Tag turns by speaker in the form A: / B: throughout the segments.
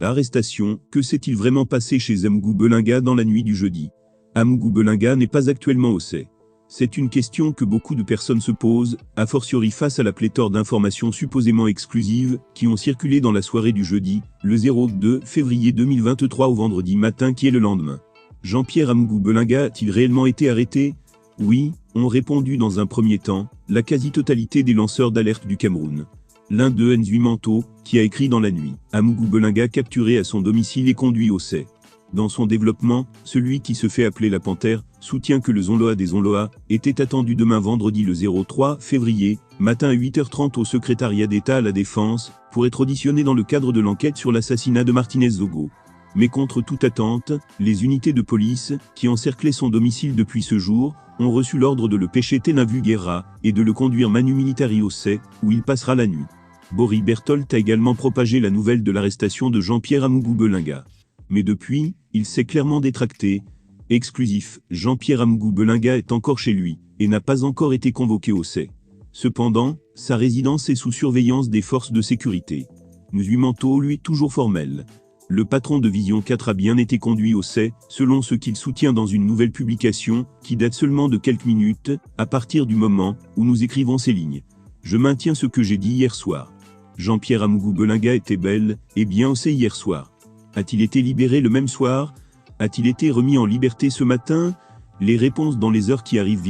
A: Arrestation, que s'est-il vraiment passé chez Amougou Belinga dans la nuit du jeudi? Amougou Belinga n'est pas actuellement au CEI. C'est une question que beaucoup de personnes se posent, a fortiori face à la pléthore d'informations supposément exclusives qui ont circulé dans la soirée du jeudi, le 2 février 2023 au vendredi matin qui est le lendemain. Jean-Pierre Amougou Belinga a-t-il réellement été arrêté? Oui, ont répondu dans un premier temps, la quasi-totalité des lanceurs d'alerte du Cameroun. L'un d'eux, Nzuimanto, qui a écrit dans la nuit, Amougou Belinga capturé à son domicile et conduit au CEI. Dans son développement, celui qui se fait appeler la Panthère, soutient que le Zonloa des Zonloa était attendu demain vendredi le 3 février, matin à 8h30 au secrétariat d'État à la Défense, pour être auditionné dans le cadre de l'enquête sur l'assassinat de Martinez Zogo. Mais contre toute attente, les unités de police, qui encerclaient son domicile depuis ce jour, ont reçu l'ordre de le pêcher Tenavu Guerra, et de le conduire manu militari au CEI, où il passera la nuit. Boris Berthold a également propagé la nouvelle de l'arrestation de Jean-Pierre Amougou Belinga. Mais depuis, il s'est clairement détracté. Exclusif, Jean-Pierre Amougou Belinga est encore chez lui, et n'a pas encore été convoqué au CEI. Cependant, sa résidence est sous surveillance des forces de sécurité. Nzuimanto, lui, toujours formel. Le patron de Vision 4 a bien été conduit au CEI, selon ce qu'il soutient dans une nouvelle publication, qui date seulement de quelques minutes, à partir du moment où nous écrivons ces lignes. Je maintiens ce que j'ai dit hier soir. Jean-Pierre Amougou Belinga était bel et bien au CEI hier soir. A-t-il été libéré le même soir? A-t-il été remis en liberté ce matin? Les réponses dans les heures qui arrivent,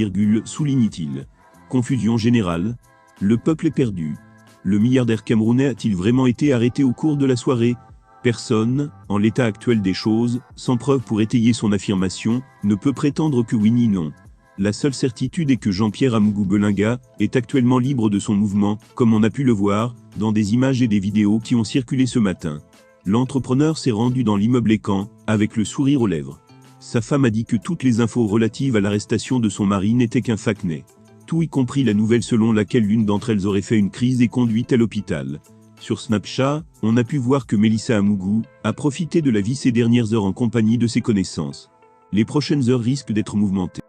A: souligne-t-il. Confusion générale. Le peuple est perdu. Le milliardaire camerounais a-t-il vraiment été arrêté au cours de la soirée? Personne, en l'état actuel des choses, sans preuve pour étayer son affirmation, ne peut prétendre que oui ni non. La seule certitude est que Jean-Pierre Amougou Belinga est actuellement libre de son mouvement, comme on a pu le voir, dans des images et des vidéos qui ont circulé ce matin. L'entrepreneur s'est rendu dans l'immeuble Écan, avec le sourire aux lèvres. Sa femme a dit que toutes les infos relatives à l'arrestation de son mari n'étaient qu'un facnet. Tout y compris la nouvelle selon laquelle l'une d'entre elles aurait fait une crise et conduite à l'hôpital. Sur Snapchat, on a pu voir que Mélissa Amougou a profité de la vie ces dernières heures en compagnie de ses connaissances. Les prochaines heures risquent d'être mouvementées.